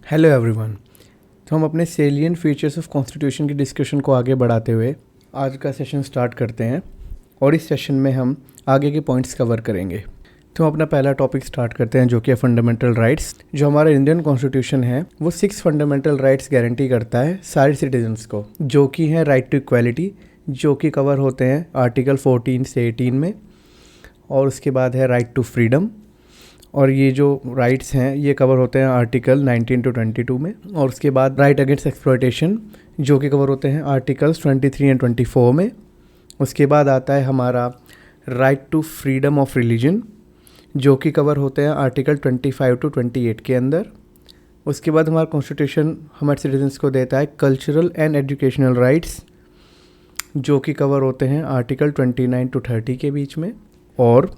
Hello everyone. तो हम अपने सेलियन फीचर्स ऑफ कॉन्स्टिट्यूशन की डिस्कशन को आगे बढ़ाते हुए आज का सेशन स्टार्ट करते हैं और इस सेशन में हम आगे के पॉइंट्स कवर करेंगे। तो हम अपना पहला टॉपिक स्टार्ट करते हैं जो कि है फंडामेंटल राइट्स। जो हमारा इंडियन कॉन्स्टिट्यूशन है वो 6 फंडामेंटल राइट्स गारंटी करता है सारे सिटीजन्स को, जो कि हैं राइट टू इक्वालिटी, जो कि कवर होते हैं आर्टिकल 14 से 18 में, और उसके बाद है राइट टू फ्रीडम, और ये जो राइट्स हैं ये कवर होते हैं आर्टिकल 19 टू 22 में, और उसके बाद राइट अगेंस्ट एक्सप्लॉयटेशन जो कि कवर होते हैं आर्टिकल्स 23 एंड 24 में। उसके बाद आता है हमारा right to freedom of religion जो कि कवर होते हैं आर्टिकल 25 टू 28 के अंदर। उसके बाद हमारा कॉन्स्टिट्यूशन हमारे सिटीजन्स को देता है कल्चरल एंड एजुकेशनल राइट्स जो कि कवर होते हैं आर्टिकल 29 टू 30 के बीच में। और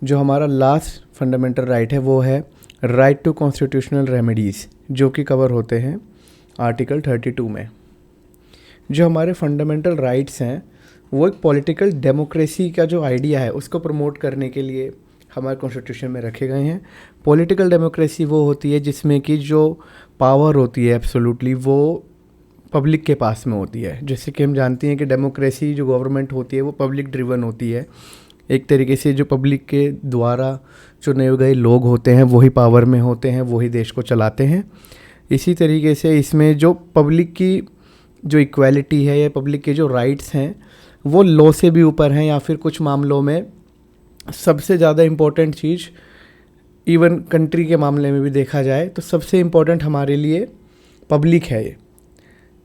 जो हमारा लास्ट फंडामेंटल राइट है वो है राइट टू कॉन्स्टिट्यूशनल रेमेडीज़ जो कि कवर होते हैं आर्टिकल 32 में। जो हमारे फंडामेंटल राइट्स हैं वो एक पॉलिटिकल डेमोक्रेसी का जो आइडिया है उसको प्रमोट करने के लिए हमारे कॉन्स्टिट्यूशन में रखे गए हैं। पॉलिटिकल डेमोक्रेसी वो होती है जिसमें कि जो पावर होती है एब्सोल्युटली वो पब्लिक के पास में होती है। जैसे कि हम जानते हैं कि डेमोक्रेसी जो गवर्नमेंट होती है वो पब्लिक ड्रिवन होती है। एक तरीके से जो पब्लिक के द्वारा चुने गए लोग होते हैं वही पावर में होते हैं, वही देश को चलाते हैं। इसी तरीके से इसमें जो पब्लिक की जो इक्वालिटी है या पब्लिक के जो राइट्स हैं वो लॉ से भी ऊपर हैं, या फिर कुछ मामलों में सबसे ज़्यादा इम्पोर्टेंट चीज़ इवन कंट्री के मामले में भी देखा जाए तो सबसे इम्पोर्टेंट हमारे लिए पब्लिक है ये।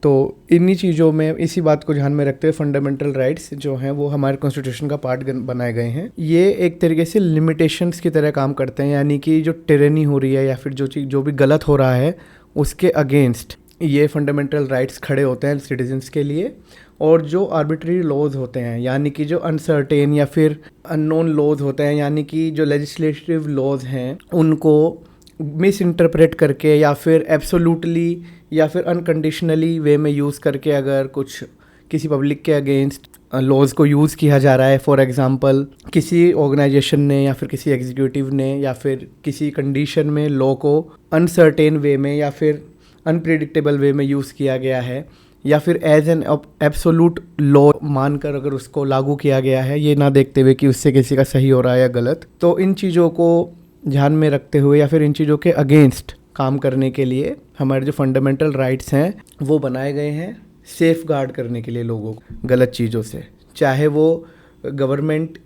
तो इन्हीं चीज़ों में इसी बात को ध्यान में रखते हुए फंडामेंटल राइट्स जो हैं वो हमारे कॉन्स्टिट्यूशन का पार्ट बनाए गए हैं। ये एक तरीके से लिमिटेशंस की तरह काम करते हैं, यानी कि जो टिरेनी हो रही है या फिर जो चीज़ जो भी गलत हो रहा है उसके अगेंस्ट ये फंडामेंटल राइट्स खड़े होते हैं सिटीजन्स के लिए। और जो आर्बिट्री लॉज होते हैं यानी कि जो अनसर्टेन या फिर अननोन लॉज होते हैं, यानी कि जो लेजिस्लेटिव लॉज हैं उनको मिस इंटरप्रेट करके या फिर एब्सोल्यूटली या फिर अनकंडीशनली वे में यूज़ करके अगर कुछ किसी पब्लिक के अगेंस्ट लॉज को यूज़ किया जा रहा है, फॉर एग्जांपल किसी ऑर्गेनाइजेशन ने या फिर किसी एग्जीक्यूटिव ने या फिर किसी कंडीशन में लॉ को अनसर्टेन वे में या फिर अनप्रिडिक्टेबल वे में यूज़ किया गया है, या फिर एज एन एब्सोल्यूट लॉ मानकर अगर उसको लागू किया गया है, ये ना देखते हुए कि उससे किसी का सही हो रहा है या गलत। तो इन चीज़ों को ध्यान में रखते हुए या फिर इन चीज़ों के अगेंस्ट काम करने के लिए हमारे जो फंडामेंटल राइट्स हैं वो बनाए गए हैं सेफ गार्ड करने के लिए लोगों को गलत चीज़ों से, चाहे वो गवर्नमेंट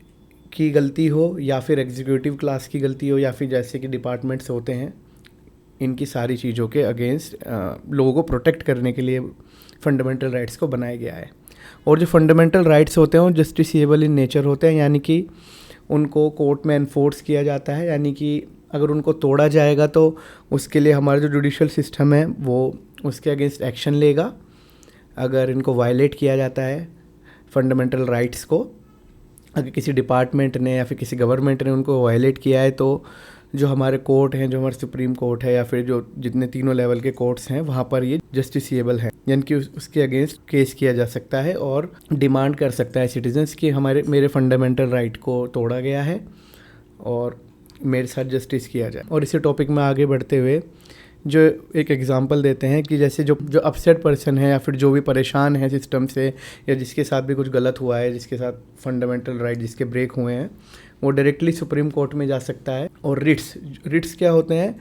की गलती हो या फिर एग्जीक्यूटिव क्लास की गलती हो या फिर जैसे कि डिपार्टमेंट्स होते हैं। इनकी सारी चीज़ों के अगेंस्ट लोगों को प्रोटेक्ट करने के लिए फंडामेंटल राइट्स को बनाया गया है। और जो फंडामेंटल राइट्स होते हैं वो जस्टिसिएबल इन नेचर होते हैं, यानी कि उनको कोर्ट में एनफोर्स किया जाता है, यानी कि अगर उनको तोड़ा जाएगा तो उसके लिए हमारा जो जुडिशियल सिस्टम है वो उसके अगेंस्ट एक्शन लेगा। अगर इनको वायलेट किया जाता है फंडामेंटल राइट्स को, अगर किसी डिपार्टमेंट ने या फिर किसी गवर्नमेंट ने उनको वायलेट किया है तो जो हमारे कोर्ट हैं, जो हमारे सुप्रीम कोर्ट है या फिर जो जितने तीनों लेवल के कोर्ट्स हैं वहाँ पर ये जस्टिसिएबल है, यानी कि उसके अगेंस्ट केस किया जा सकता है और डिमांड कर सकता है सिटीजन्स कि मेरे फंडामेंटल राइट को तोड़ा गया है और मेरे साथ जस्टिस किया जाए। और इसी टॉपिक में आगे बढ़ते हुए जो एक एग्जांपल देते हैं कि जैसे जो अपसेट पर्सन है या फिर जो भी परेशान है सिस्टम से या जिसके साथ भी कुछ गलत हुआ है, जिसके साथ फंडामेंटल राइट जिसके ब्रेक हुए हैं, वो डायरेक्टली सुप्रीम कोर्ट में जा सकता है। और रिट्स क्या होते हैं?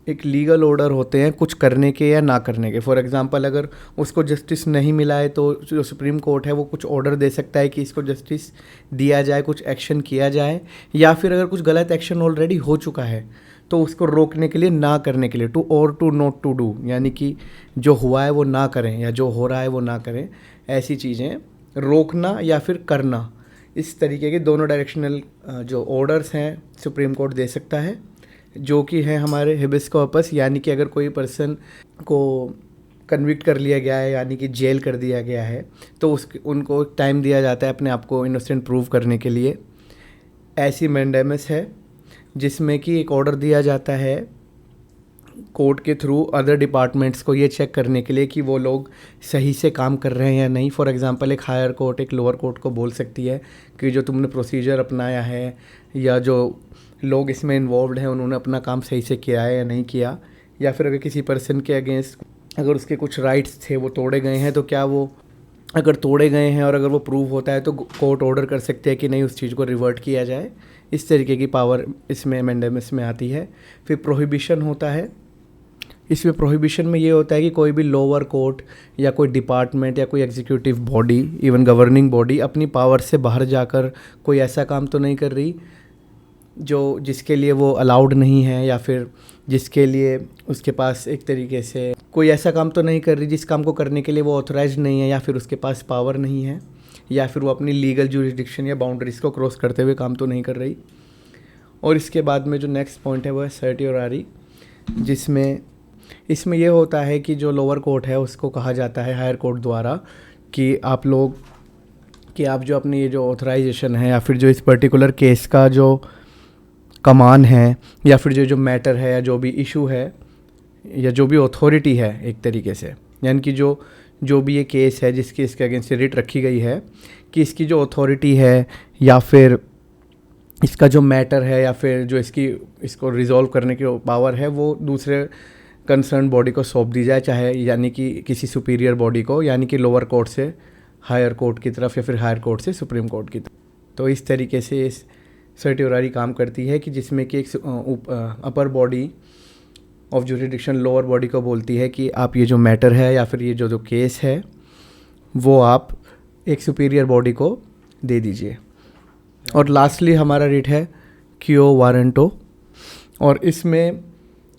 एक लीगल ऑर्डर होते हैं कुछ करने के या ना करने के। फॉर एग्जांपल अगर उसको जस्टिस नहीं मिला है तो जो सुप्रीम कोर्ट है वो कुछ ऑर्डर दे सकता है कि इसको जस्टिस दिया जाए, कुछ एक्शन किया जाए, या फिर अगर कुछ गलत एक्शन ऑलरेडी हो चुका है तो उसको रोकने के लिए, ना करने के लिए, टू नॉट टू डू, यानी कि जो हुआ है वो ना करें या जो हो रहा है वो ना करें। ऐसी चीज़ें रोकना या फिर करना, इस तरीके के दोनों डायरेक्शनल जो ऑर्डर्स हैं सुप्रीम कोर्ट दे सकता है, जो कि है हमारे हेबियस कॉर्पस, यानी कि अगर कोई पर्सन को कन्विक्ट कर लिया गया है यानी कि जेल कर दिया गया है तो उनको टाइम दिया जाता है अपने आप को इनोसेंट प्रूव करने के लिए। ऐसी मैंडेमस है जिसमें कि एक ऑर्डर दिया जाता है कोर्ट के थ्रू अदर डिपार्टमेंट्स को ये चेक करने के लिए कि वो लोग सही से काम कर रहे हैं या नहीं। फॉर एग्जांपल एक हायर कोर्ट एक लोअर कोर्ट को बोल सकती है कि जो तुमने प्रोसीजर अपनाया है या जो लोग इसमें इन्वॉल्व हैं उन्होंने अपना काम सही से किया है या नहीं किया, या फिर अगर किसी पर्सन के अगेंस्ट अगर उसके कुछ राइट्स थे वो तोड़े गए हैं, तो क्या वो अगर तोड़े गए हैं और अगर वो प्रूव होता है तो कोर्ट ऑर्डर कर सकते हैं कि नहीं, उस चीज़ को रिवर्ट किया जाए। इस तरीके की पावर इसमें अमेंडमेंट्स में आती है। फिर प्रोहिबिशन होता है। इसमें प्रोहिबिशन में ये होता है कि कोई भी लोअर कोर्ट या कोई डिपार्टमेंट या कोई executive body, even governing body, अपनी पावर से बाहर जाकर कोई ऐसा काम तो नहीं कर रही जो जिसके लिए वो अलाउड नहीं है, या फिर जिसके लिए उसके पास एक तरीके से कोई ऐसा काम तो नहीं कर रही जिस काम को करने के लिए वो ऑथराइज्ड नहीं है, या फिर उसके पास पावर नहीं है, या फिर वो अपनी लीगल जुरिसडिक्शन या बाउंड्रीज़ को क्रॉस करते हुए काम तो नहीं कर रही। और इसके बाद में जो नेक्स्ट पॉइंट है वो है सर्टियोरारी, जिसमें इसमें ये होता है कि जो लोअर कोर्ट है उसको कहा जाता है हायर कोर्ट द्वारा कि आप जो अपनी ये जो ऑथराइजेशन है या फिर जो इस पर्टिकुलर केस का जो कमान है या फिर जो मैटर है या जो भी इशू है या जो भी अथॉरिटी है एक तरीके से, यानी कि जो भी ये केस है जिसकी इसके अगेंस्ट रिट रखी गई है, कि इसकी जो अथॉरिटी है या फिर इसका जो मैटर है या फिर जो इसको रिजॉल्व करने की पावर है वो दूसरे कंसर्न बॉडी को सौंप दी जाए, चाहे यानी कि किसी सुपीरियर बॉडी को, यानी कि लोअर कोर्ट से हायर कोर्ट की तरफ या फिर हायर कोर्ट से सुप्रीम कोर्ट की तरफ। तो इस तरीके से इस सर्टियोरारी काम करती है कि जिसमें कि एक upper body of jurisdiction lower body को बोलती है कि आप ये जो मैटर है या फिर ये जो केस है वो आप एक सुपीरियर बॉडी को दे दीजिए। और लास्टली हमारा रिट है क्यो वारंटो, और इसमें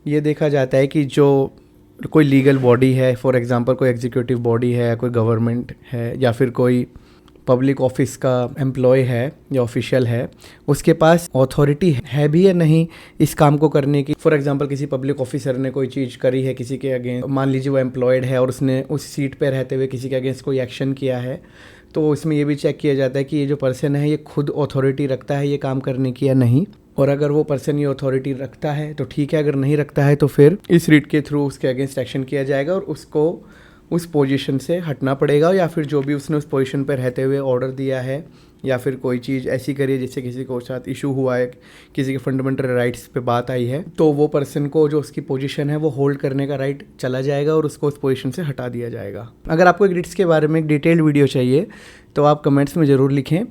ये देखा जाता है कि जो कोई लीगल बॉडी है, फॉर एग्जांपल कोई एग्जीक्यूटिव बॉडी है, कोई गवर्नमेंट है या फिर कोई पब्लिक ऑफिस का एम्प्लॉय है या ऑफिशियल है, उसके पास अथॉरिटी है भी या नहीं इस काम को करने की। फॉर एग्जांपल किसी पब्लिक ऑफिसर ने कोई चीज़ करी है किसी के अगेंस्ट, मान लीजिए वो एम्प्लॉयड है और उसने उस सीट पर रहते हुए किसी के अगेंस्ट कोई एक्शन किया है, तो इसमें ये भी चेक किया जाता है कि ये जो पर्सन है ये खुद अथॉरिटी रखता है ये काम करने की या नहीं। और अगर वो पर्सन ये अथॉरिटी रखता है तो ठीक है, अगर नहीं रखता है तो फिर इस रिट के थ्रू उसके अगेंस्ट एक्शन किया जाएगा और उसको उस पोजीशन से हटना पड़ेगा, या फिर जो भी उसने उस पोजीशन पर रहते हुए ऑर्डर दिया है या फिर कोई चीज़ ऐसी करी है जिससे किसी को साथ इशू हुआ है, किसी के फंडामेंटल राइट्स पे बात आई है, तो वो पर्सन को जो उसकी पोजीशन है वो होल्ड करने का राइट चला जाएगा और उसको उस पोजीशन से हटा दिया जाएगा। अगर आपको एक रिट्स के बारे में एक डिटेल्ड वीडियो चाहिए तो आप कमेंट्स में ज़रूर लिखें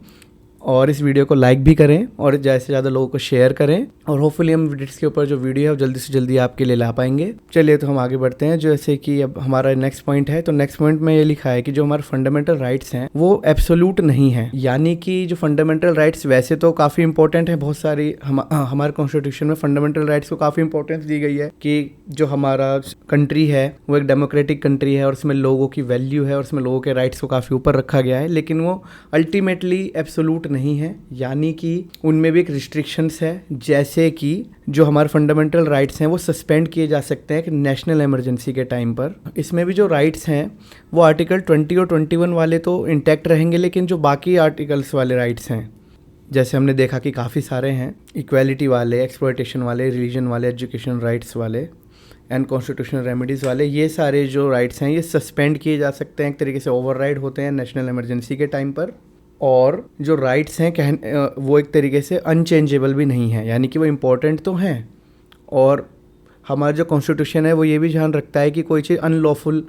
और इस वीडियो को लाइक भी करें और ज़्यादा से ज़्यादा लोगों को शेयर करें, और होपफुली हम रिट्स के ऊपर जो वीडियो है वो जल्दी से जल्दी आपके लिए ला पाएंगे। चलिए तो हम आगे बढ़ते हैं। जैसे कि अब हमारा नेक्स्ट पॉइंट है, तो नेक्स्ट पॉइंट में ये लिखा है कि जो हमारे फंडामेंटल राइट्स हैं वो एब्सोल्यूट नहीं है, यानी कि जो फंडामेंटल राइट्स वैसे तो काफ़ी इंपॉर्टेंट है, बहुत सारी हमारे कॉन्स्टिट्यूशन में फंडामेंटल राइट्स को काफ़ी इंपॉर्टेंस दी गई है कि जो हमारा कंट्री है वो एक डेमोक्रेटिक कंट्री है और उसमें लोगों की वैल्यू है और उसमें लोगों के राइट्स को काफ़ी ऊपर रखा गया है, लेकिन वो अल्टीमेटली एब्सोल्यूट नहीं है, यानी कि उनमें भी एक रिस्ट्रिक्शंस है। जैसे कि जो हमारे फंडामेंटल राइट्स हैं वो सस्पेंड किए जा सकते हैं कि नेशनल इमरजेंसी के टाइम पर। इसमें भी जो राइट्स हैं वो आर्टिकल 20 और 21 वाले तो इंटैक्ट रहेंगे, लेकिन जो बाकी आर्टिकल्स वाले राइट्स हैं जैसे हमने देखा कि काफ़ी सारे हैं, इक्वालिटी वाले, एक्सप्लॉयटेशन वाले, रिलीजन वाले, एजुकेशन राइट्स वाले एंड कॉन्स्टिट्यूशनल रेमेडीज़ वाले, ये सारे जो राइट्स हैं ये सस्पेंड किए जा सकते हैं, एक तरीके से ओवरराइड होते हैं नेशनल इमरजेंसी के टाइम पर। और जो राइट्स हैं वो एक तरीके से अनचेंजेबल भी नहीं है, यानी कि वो इम्पोर्टेंट तो हैं। और हमारा जो कॉन्स्टिट्यूशन है वो ये भी ध्यान रखता है कि कोई चीज़ अनलॉफुल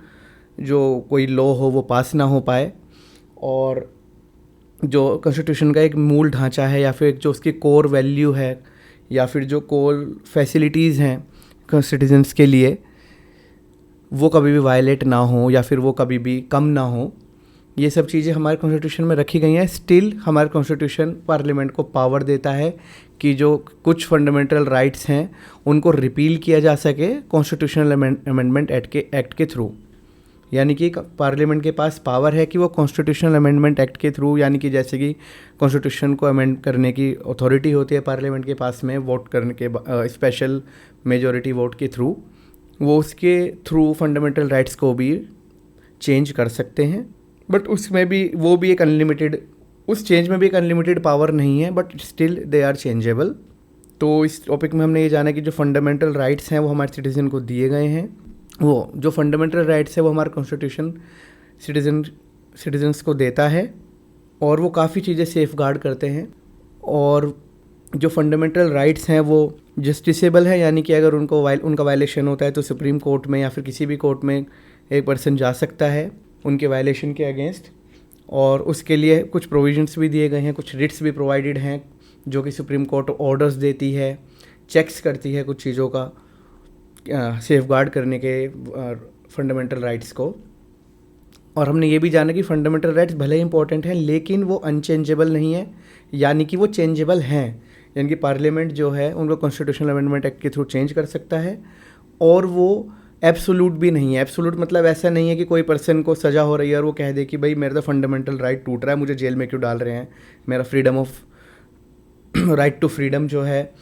जो कोई लॉ हो वो पास ना हो पाए, और जो कॉन्स्टिट्यूशन का एक मूल ढांचा है या फिर जो उसकी कोर वैल्यू है या फिर जो कोर फैसिलिटीज़ हैं सिटीजन्स के लिए वो कभी भी वायलेट ना हो या फिर वो कभी भी कम ना हो, ये सब चीज़ें हमारे कॉन्स्टिट्यूशन में रखी गई हैं। स्टिल हमारे कॉन्स्टिट्यूशन पार्लियामेंट को पावर देता है कि जो कुछ फंडामेंटल राइट्स हैं उनको रिपील किया जा सके कॉन्स्टिट्यूशनल अमेंडमेंट एक्ट के थ्रू, यानी कि पार्लियामेंट के पास पावर है कि वो कॉन्स्टिट्यूशनल अमेंडमेंट एक्ट के थ्रू, यानी कि जैसे कि कॉन्स्टिट्यूशन को अमेंड करने की अथॉरिटी होती है पार्लियामेंट के पास में वोट करने के स्पेशल मेजॉरिटी वोट के थ्रू, वो उसके थ्रू फंडामेंटल राइट्स को भी चेंज कर सकते हैं। बट उसमें भी वो भी एक अनलिमिटेड, उस चेंज में भी एक अनलिमिटेड पावर नहीं है, but still they are changeable. तो इस टॉपिक में हमने ये जाना कि जो फंडामेंटल राइट्स हैं वो हमारे सिटीजन को दिए गए हैं, वो जो फंडामेंटल राइट्स है वो हमारा कॉन्स्टिट्यूशन सिटीजन्स को देता है और वो काफ़ी चीज़ें सेफ गार्ड करते हैं। और जो फंडामेंटल राइट्स हैं वो जस्टिसेबल है, यानी कि अगर उनका वायलेशन होता है तो सुप्रीम कोर्ट में या फिर किसी भी कोर्ट में एक पर्सन जा सकता है उनके वायलेशन के अगेंस्ट, और उसके लिए कुछ प्रोविजंस भी दिए गए हैं, कुछ रिट्स भी प्रोवाइडेड हैं जो कि सुप्रीम कोर्ट ऑर्डर्स देती है, चेक्स करती है कुछ चीज़ों का सेफगार्ड करने के फंडामेंटल राइट्स को। और हमने ये भी जाना कि फंडामेंटल राइट्स भले ही इंपॉर्टेंट हैं लेकिन वो अनचेंजेबल नहीं है, यानी कि वो चेंजेबल हैं, यानी कि पार्लियामेंट जो है उनको कॉन्स्टिट्यूशनल अमेंडमेंट एक्ट के थ्रू चेंज कर सकता है, और वो एब्सोल्यूट भी नहीं है। एब्सोल्यूट मतलब ऐसा नहीं है कि कोई पर्सन को सज़ा हो रही है और वो कह दे कि भाई मेरा तो फंडामेंटल राइट टूट रहा है, मुझे जेल में क्यों डाल रहे हैं, मेरा freedom of right to freedom जो है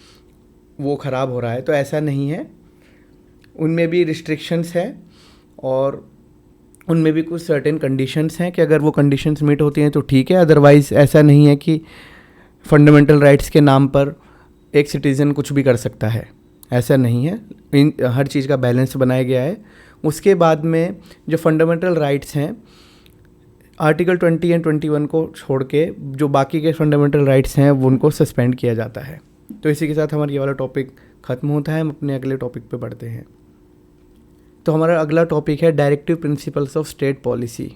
वो ख़राब हो रहा है। तो ऐसा नहीं है, उनमें भी रिस्ट्रिक्शंस है और उनमें भी कुछ सर्टेन कंडीशंस हैं कि अगर वो कंडीशंस मीट होती हैं तो ठीक है, अदरवाइज़ ऐसा नहीं है कि फंडामेंटल राइट्स के नाम पर एक सिटीज़न कुछ भी कर सकता है, ऐसा नहीं है। इन हर चीज़ का बैलेंस बनाया गया है। उसके बाद में जो फंडामेंटल राइट्स हैं, आर्टिकल 20 एंड 21 को छोड़ के जो बाकी के फंडामेंटल राइट्स हैं वो उनको सस्पेंड किया जाता है। तो इसी के साथ हमारा ये वाला टॉपिक ख़त्म होता है, हम अपने अगले टॉपिक पे बढ़ते हैं। तो हमारा अगला टॉपिक है directive principles of state policy.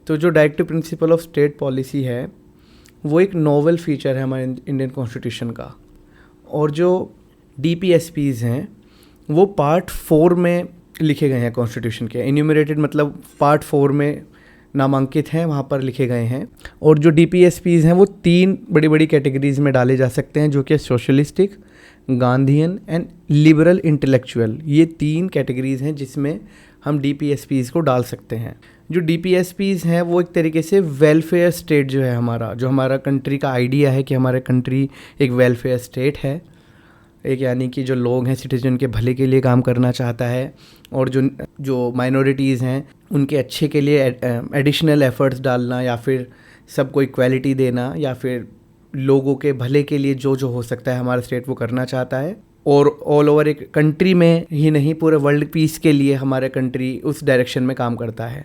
तो जो directive principle of state policy है वो एक नोवेल फीचर है हमारे इंडियन कॉन्स्टिट्यूशन का, और जो DPSPs हैं वो पार्ट 4 में लिखे गए हैं कॉन्स्टिट्यूशन के। इन्यूमरेटेड मतलब पार्ट 4 में नामांकित हैं, वहाँ पर लिखे गए हैं। और जो DPSPs हैं वो 3 बड़ी बड़ी कैटेगरीज़ में डाले जा सकते हैं, जो कि socialistic, Gandhian and liberal intellectual. ये 3 कैटेगरीज़ हैं जिसमें हम DPSPs को डाल सकते हैं। जो DPSPs हैं वो एक तरीके से वेलफेयर स्टेट जो है हमारा, जो हमारा कंट्री का आइडिया है कि हमारा कंट्री एक वेलफेयर स्टेट है, एक यानी कि जो लोग हैं सिटीजन के भले के लिए काम करना चाहता है, और जो माइनॉरिटीज़ हैं उनके अच्छे के लिए एडिशनल एफर्ट्स डालना, या फिर सबको इक्वालिटी देना, या फिर लोगों के भले के लिए जो जो हो सकता है हमारा स्टेट वो करना चाहता है। और ऑल ओवर एक कंट्री में ही नहीं, पूरे वर्ल्ड पीस के लिए हमारा कंट्री उस डायरेक्शन में काम करता है।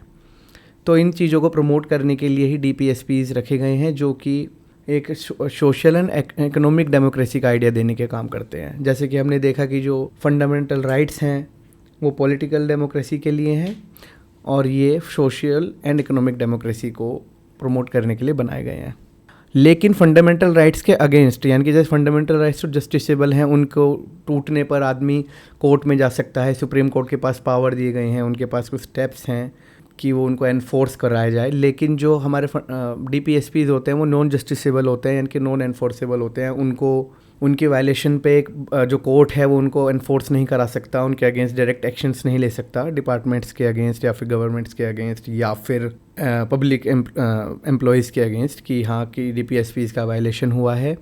तो इन चीज़ों को प्रमोट करने के लिए ही DPSPs रखे गए हैं, जो कि एक सोशल एंड इकोनॉमिक डेमोक्रेसी का आइडिया देने के काम करते हैं। जैसे कि हमने देखा कि जो फंडामेंटल राइट्स हैं वो पॉलिटिकल डेमोक्रेसी के लिए हैं, और ये सोशल एंड इकोनॉमिक डेमोक्रेसी को प्रमोट करने के लिए बनाए गए हैं। लेकिन फंडामेंटल राइट्स के अगेंस्ट, यानी कि जैसे फंडामेंटल राइट्स तो जस्टिसेबल हैं, उनको टूटने पर आदमी कोर्ट में जा सकता है, सुप्रीम कोर्ट के पास पावर दिए गए हैं, उनके पास कुछ स्टेप्स हैं कि वो उनको एनफोर्स कराया जाए। लेकिन जो हमारे DPSPs होते हैं वो नॉन जस्टिसेबल होते हैं, यानी कि नॉन एनफोर्सेबल होते हैं। उनको उनकी वायलेशन पे एक जो कोर्ट है वो उनको एनफोर्स नहीं करा सकता, उनके अगेंस्ट डायरेक्ट एक्शंस नहीं ले सकता, डिपार्टमेंट्स के अगेंस्ट या फिर गवर्नमेंट्स के अगेंस्ट या फिर पब्लिक एम्प्लॉयज़ के अगेंस्ट कि हाँ कि DPSPs का वायलेशन हुआ है,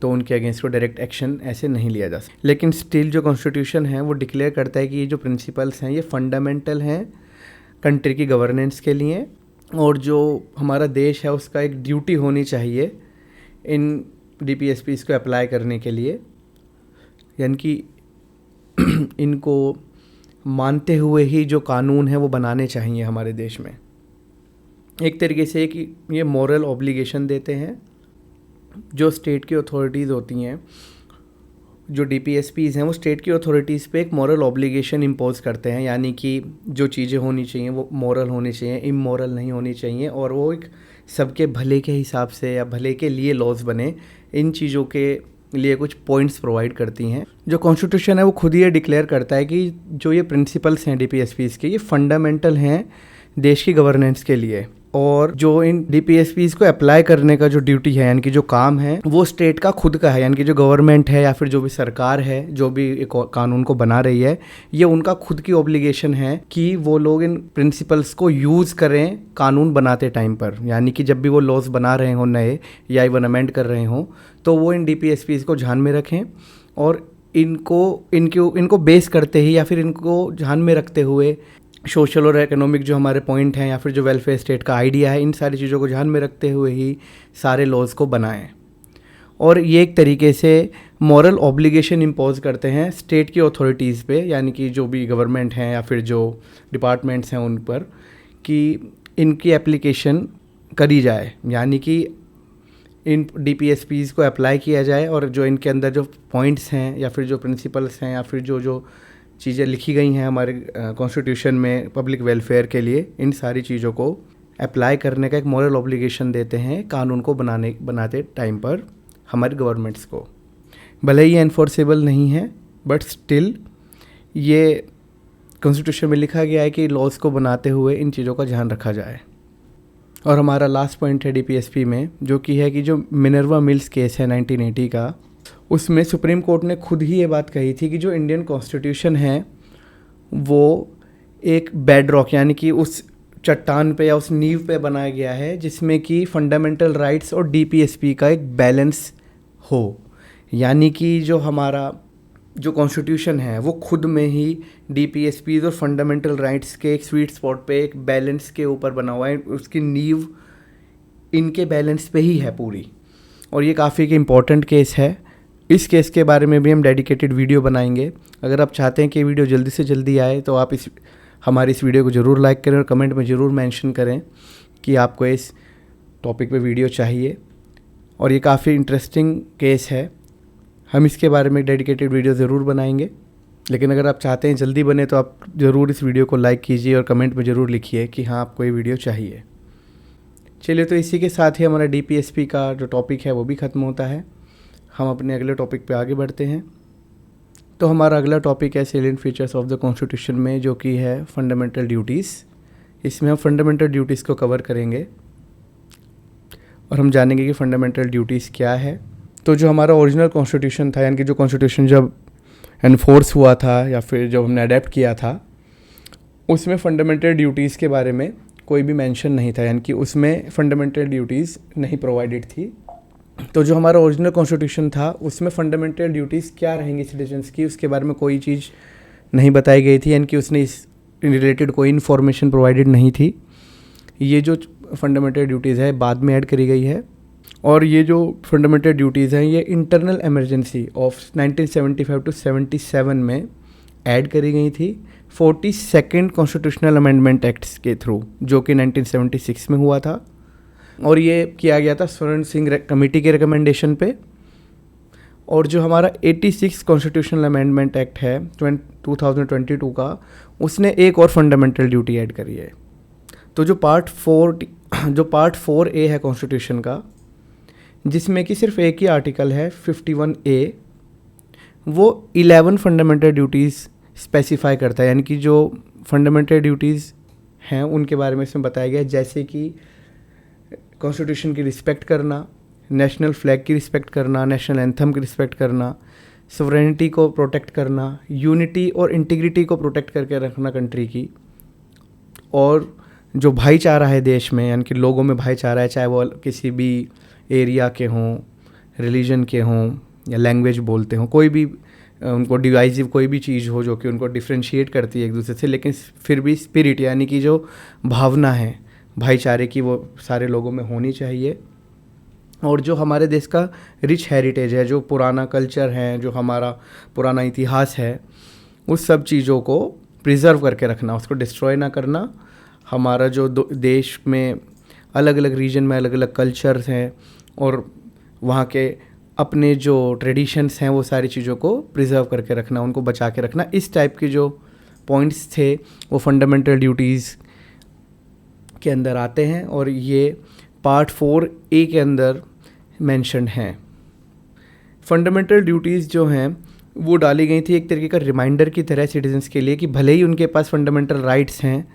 तो उनके अगेंस्ट को डायरेक्ट एक्शन ऐसे नहीं लिया जा सकता। लेकिन स्टिल जो कॉन्स्टिट्यूशन है वो डिक्लेयर करता है कि ये जो प्रिंसिपल्स हैं ये फंडामेंटल हैं कंट्री की गवर्नेंस के लिए, और जो हमारा देश है उसका एक ड्यूटी होनी चाहिए इन DPSPs को अप्लाई करने के लिए, यानी कि इनको मानते हुए ही जो कानून है वो बनाने चाहिए हमारे देश में। एक तरीके से कि ये मॉरल ऑब्लिगेशन देते हैं। जो स्टेट की अथॉरिटीज़ होती हैं, जो DPSPs हैं वो स्टेट की अथॉरिटीज़ पे एक मॉरल ऑब्लिगेशन इम्पोज करते हैं, यानी कि जो चीज़ें होनी चाहिए वो मॉरल होनी चाहिए, इमोरल नहीं होनी चाहिए, और वो एक सबके भले के हिसाब से या भले के लिए लॉज बने, इन चीज़ों के लिए कुछ पॉइंट्स प्रोवाइड करती हैं। जो कॉन्स्टिट्यूशन है वो खुद ही ये डिक्लेयर करता है कि जो ये प्रिंसिपल्स हैं DPSPs के, ये फंडामेंटल हैं देश की गवर्नेंस के लिए, और जो इन DPSPs को अप्लाई करने का जो ड्यूटी है, यानी कि जो काम है वो स्टेट का खुद का है, यानी कि जो गवर्नमेंट है या फिर जो भी सरकार है जो भी एक कानून को बना रही है, ये उनका खुद की ऑब्लिगेशन है कि वो लोग इन प्रिंसिपल्स को यूज़ करें कानून बनाते टाइम पर। यानी कि जब भी वो लॉज बना रहे हों नए या इवन अमेंड कर रहे हों, तो वो इन DPSPs को ध्यान में रखें, और इनको बेस करते ही या फिर इनको ध्यान में रखते हुए सोशल और इकोनॉमिक जो हमारे पॉइंट हैं या फिर जो वेलफेयर स्टेट का आइडिया है, इन सारी चीज़ों को ध्यान में रखते हुए ही सारे लॉज को बनाएं। और ये एक तरीके से मॉरल ऑब्लिगेशन इम्पोज करते हैं स्टेट की अथॉरिटीज़ पे, यानी कि जो भी गवर्नमेंट हैं या फिर जो डिपार्टमेंट्स हैं उन पर, कि इनकी एप्लीकेशन करी जाए। यानी कि इन DPSPs को अप्लाई किया जाए और जो इनके अंदर जो पॉइंट्स हैं या फिर जो प्रिंसिपल्स हैं या फिर जो जो चीज़ें लिखी गई हैं हमारे कॉन्स्टिट्यूशन में पब्लिक वेलफेयर के लिए, इन सारी चीज़ों को अप्लाई करने का एक मॉरल ऑब्लिगेशन देते हैं कानून को बनाते टाइम पर हमारी गवर्नमेंट्स को। भले ही ये एनफोर्सेबल नहीं है बट स्टिल ये कॉन्स्टिट्यूशन में लिखा गया है कि लॉज को बनाते हुए इन चीज़ों का ध्यान रखा जाए। और हमारा लास्ट पॉइंट है DPSP में, जो कि है कि जो मिनर्वा मिल्स केस है 1980 का, उसमें सुप्रीम कोर्ट ने खुद ही ये बात कही थी कि जो इंडियन कॉन्स्टिट्यूशन है वो एक बेड रॉक यानी कि उस चट्टान पे या उस नींव पे बनाया गया है जिसमें कि फंडामेंटल राइट्स और DPSP का एक बैलेंस हो। यानी कि जो हमारा जो कॉन्स्टिट्यूशन है वो खुद में ही DPSP और फंडामेंटल राइट्स के एक स्वीट स्पॉट पे एक बैलेंस के ऊपर बना हुआ है, उसकी नींव इनके बैलेंस पे ही है पूरी। और ये काफ़ी एक इम्पॉर्टेंट केस है। इस केस के बारे में भी हम डेडिकेटेड वीडियो बनाएंगे। अगर आप चाहते हैं कि वीडियो जल्दी से जल्दी आए तो आप हमारी इस वीडियो को ज़रूर लाइक करें और कमेंट में ज़रूर मेंशन करें कि आपको इस टॉपिक पे वीडियो चाहिए। और ये काफ़ी इंटरेस्टिंग केस है, हम इसके बारे में डेडिकेटेड वीडियो ज़रूर बनाएंगे। लेकिन अगर आप चाहते हैं जल्दी बने तो आप ज़रूर इस वीडियो को लाइक कीजिए और कमेंट में ज़रूर लिखिए कि हाँ आपको ये वीडियो चाहिए। चलिए, तो इसी के साथ ही हमारा DPSP का जो टॉपिक है वो भी ख़त्म होता है। हम अपने अगले टॉपिक पे आगे बढ़ते हैं। तो हमारा अगला टॉपिक है salient features of the constitution में, जो कि है फंडामेंटल ड्यूटीज़। इसमें हम फंडामेंटल ड्यूटीज़ को कवर करेंगे और हम जानेंगे कि फंडामेंटल ड्यूटीज़ क्या है। तो जो हमारा ओरिजिनल कॉन्स्टिट्यूशन था, यानी कि जो कॉन्स्टिट्यूशन जब एनफोर्स हुआ था या फिर जब हमने अडेप्ट किया था, उसमें फंडामेंटल ड्यूटीज़ के बारे में कोई भी मेंशन नहीं था, यानी कि उसमें फंडामेंटल ड्यूटीज़ नहीं प्रोवाइडेड थी। तो जो हमारा ओरिजिनल कॉन्स्टिट्यूशन था उसमें फंडामेंटल ड्यूटीज़ क्या रहेंगी सिटीजन्स की, उसके बारे में कोई चीज़ नहीं बताई गई थी, यानी कि उसने इस रिलेटेड कोई इन्फॉर्मेशन प्रोवाइडेड नहीं थी। ये जो फंडामेंटल ड्यूटीज़ है बाद में ऐड करी गई है। और ये जो फंडामेंटल ड्यूटीज़ हैं ये इंटरनल इमरजेंसी ऑफ 1975 to 77 में ऐड करी गई थी 42nd कॉन्स्टिट्यूशनल अमेंडमेंट एक्ट्स के थ्रू, जो कि 1976 में हुआ था। और ये किया गया था स्वर्ण सिंह कमेटी के रिकमेंडेशन पे। और जो हमारा 86 कॉन्स्टिट्यूशनल अमेंडमेंट एक्ट है 2022 का, उसने एक और फंडामेंटल ड्यूटी ऐड करी है। तो जो पार्ट 4A है कॉन्स्टिट्यूशन का, जिसमें कि सिर्फ एक ही आर्टिकल है 51A, वो 11 फंडामेंटल ड्यूटीज़ स्पेसिफाई करता है। यानी कि जो फंडामेंटल ड्यूटीज़ हैं उनके बारे में इसमें बताया गया है, जैसे कि कॉन्स्टिट्यूशन की रिस्पेक्ट करना, नेशनल फ्लैग की रिस्पेक्ट करना, नेशनल एंथम की रिस्पेक्ट करना, सोवरेनिटी को प्रोटेक्ट करना, यूनिटी और इंटीग्रिटी को प्रोटेक्ट करके रखना कंट्री की, और जो भाईचारा है देश में, यानी कि लोगों में भाईचारा है, चाहे वो किसी भी एरिया के हों, रिलीजन के हों या लैंग्वेज बोलते हों, कोई भी उनको डिवाइसिव कोई भी चीज़ हो जो कि उनको डिफ्रेंशिएट करती है एक दूसरे से, लेकिन फिर भी स्पिरिट यानी कि जो भावना है भाईचारे की वो सारे लोगों में होनी चाहिए। और जो हमारे देश का रिच हेरिटेज है, जो पुराना कल्चर है, जो हमारा पुराना इतिहास है, उस सब चीज़ों को प्रिजर्व करके रखना, उसको डिस्ट्रॉय ना करना। हमारा जो देश में अलग अलग रीजन में अलग अलग कल्चर्स हैं और वहाँ के अपने जो ट्रेडिशंस हैं वो सारी चीज़ों को प्रिजर्व करके रखना, उनको बचा के रखना। इस टाइप के जो पॉइंट्स थे वो फंडामेंटल ड्यूटीज़ के अंदर आते हैं और ये पार्ट 4A के अंदर मेंशन्ड हैं। फंडामेंटल ड्यूटीज़ जो हैं वो डाली गई थी एक तरीके का रिमाइंडर की तरह सिटीजन्स के लिए कि भले ही उनके पास फंडामेंटल राइट्स हैं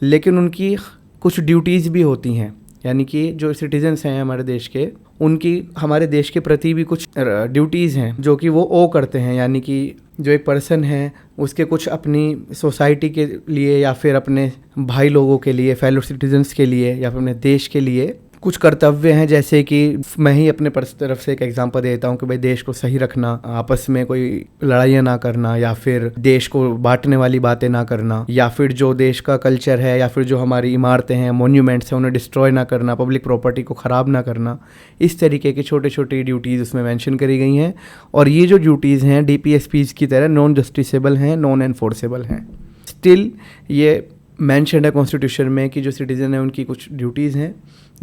लेकिन उनकी कुछ ड्यूटीज़ भी होती हैं, यानी कि जो सिटीजन्स हैं हमारे देश के, उनकी हमारे देश के प्रति भी कुछ ड्यूटीज़ हैं जो कि वो ओ करते हैं। यानी कि जो एक पर्सन है उसके कुछ अपनी सोसाइटी के लिए या फिर अपने भाई लोगों के लिए, फेलो सिटीजन्स के लिए या फिर अपने देश के लिए कुछ कर्तव्य हैं। जैसे कि मैं ही अपने तरफ से एक एग्जांपल देता हूँ कि भाई देश को सही रखना, आपस में कोई लड़ाइयाँ ना करना, या फिर देश को बांटने वाली बातें ना करना, या फिर जो देश का कल्चर है या फिर जो हमारी इमारतें हैं, मोन्यूमेंट्स हैं, उन्हें डिस्ट्रॉय ना करना, पब्लिक प्रॉपर्टी को ख़राब ना करना। इस तरीके की छोटी छोटी ड्यूटीज़ उसमें मेंशन करी गई हैं। और ये जो ड्यूटीज़ हैं DPSPs की तरह नॉन जस्टिसेबल हैं, नॉन एनफोर्सेबल हैं। स्टिल ये मेंशन है कॉन्स्टिट्यूशन में कि जो सिटीज़न है उनकी कुछ ड्यूटीज़ हैं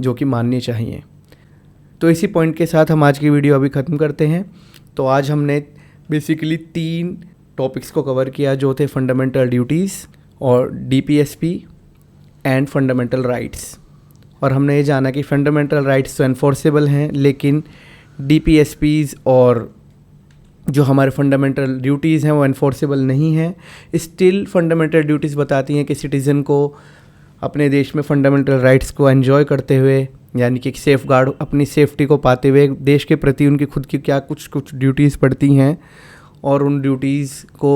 जो कि माननी चाहिए। तो इसी पॉइंट के साथ हम आज की वीडियो अभी ख़त्म करते हैं। तो आज हमने बेसिकली 3 टॉपिक्स को कवर किया जो थे फंडामेंटल ड्यूटीज़ और DPSP एंड फंडामेंटल राइट्स। और हमने ये जाना कि फंडामेंटल राइट्स तो एनफोर्सेबल हैं, लेकिन DPSPs और जो हमारे फंडामेंटल ड्यूटीज़ हैं वो एनफोर्सेबल नहीं हैं। स्टिल फंडामेंटल ड्यूटीज़ बताती हैं कि सिटीज़न को अपने देश में फंडामेंटल राइट्स को एंजॉय करते हुए, यानी कि सेफ गार्ड अपनी सेफ्टी को पाते हुए देश के प्रति उनकी खुद की क्या कुछ ड्यूटीज़ पड़ती हैं और उन ड्यूटीज़ को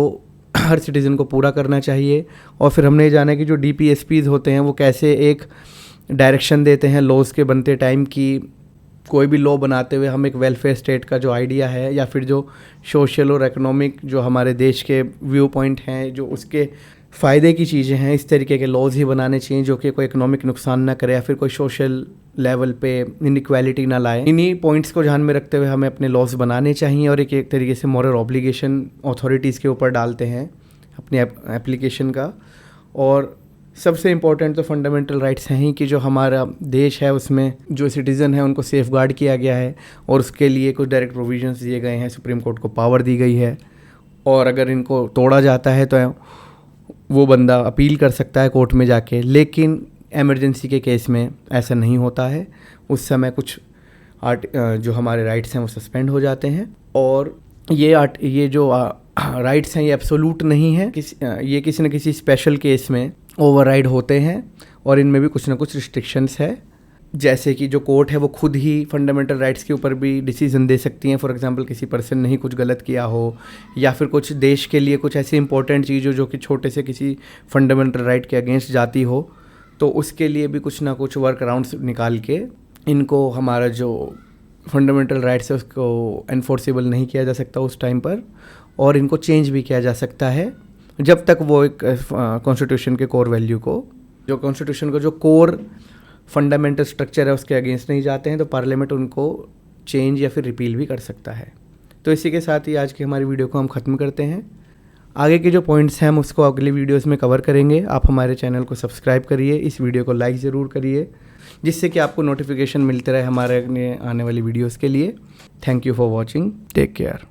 हर सिटीज़न को पूरा करना चाहिए। और फिर हमने जाना कि जो DPSPs होते हैं वो कैसे एक डायरेक्शन देते हैं लॉज के बनते टाइम की कोई भी लॉ बनाते हुए हम एक वेलफेयर स्टेट का जो आइडिया है या फिर जो सोशल और इकोनॉमिक जो हमारे देश के व्यू पॉइंट हैं, जो उसके फ़ायदे की चीज़ें हैं, इस तरीके के लॉज ही बनाने चाहिए जो कि कोई इकोनॉमिक नुकसान ना करे या फिर कोई सोशल लेवल पे इनइक्वालिटी ना लाए। इन्हीं पॉइंट्स को ध्यान में रखते हुए हमें अपने लॉज बनाने चाहिए और एक तरीके से मॉरल ऑब्लिगेशन अथॉरिटीज़ के ऊपर डालते हैं अपनी एप्लीकेशन का। और सबसे इम्पोर्टेंट तो फंडामेंटल राइट्स हैं ही कि जो हमारा देश है उसमें जो सिटीज़न है उनको सेफ गार्ड किया गया है और उसके लिए कुछ डायरेक्ट प्रोविजंस दिए गए हैं, सुप्रीम कोर्ट को पावर दी गई है। और अगर इनको तोड़ा जाता है तो वो बंदा अपील कर सकता है कोर्ट में जाके, लेकिन एमरजेंसी के केस में ऐसा नहीं होता है। उस समय कुछ जो हमारे राइट्स हैं वो सस्पेंड हो जाते हैं। और ये जो राइट्स हैं ये एब्सोल्यूट नहीं है, ये किसी न किसी स्पेशल केस में ओवरराइड होते हैं और इनमें भी कुछ ना कुछ रिस्ट्रिक्शंस है। जैसे कि जो कोर्ट है वो खुद ही फंडामेंटल राइट्स के ऊपर भी डिसीजन दे सकती हैं। फॉर एग्जांपल किसी पर्सन ने ही कुछ गलत किया हो या फिर कुछ देश के लिए कुछ ऐसी इंपॉर्टेंट चीज़ हो जो कि छोटे से किसी फंडामेंटल राइट के अगेंस्ट जाती हो, तो उसके लिए भी कुछ ना कुछ वर्क अराउंड्स निकाल के इनको हमारा जो फंडामेंटल राइट्स है उसको एनफोर्सेबल नहीं किया जा सकता उस टाइम पर, और इनको चेंज भी किया जा सकता है जब तक वो एक कॉन्स्टिट्यूशन के कोर वैल्यू को, जो कॉन्स्टिट्यूशन का जो कोर फंडामेंटल स्ट्रक्चर है उसके अगेंस्ट नहीं जाते हैं, तो पार्लियामेंट उनको चेंज या फिर रिपील भी कर सकता है। तो इसी के साथ ही आज की हमारी वीडियो को हम ख़त्म करते हैं। आगे के जो पॉइंट्स हैं हम उसको अगली वीडियोस में कवर करेंगे। आप हमारे चैनल को सब्सक्राइब करिए, इस वीडियो को लाइक ज़रूर करिए जिससे कि आपको नोटिफिकेशन मिलते रहे हमारे आने वाली वीडियोज़ के लिए। Thank you for watching, take care.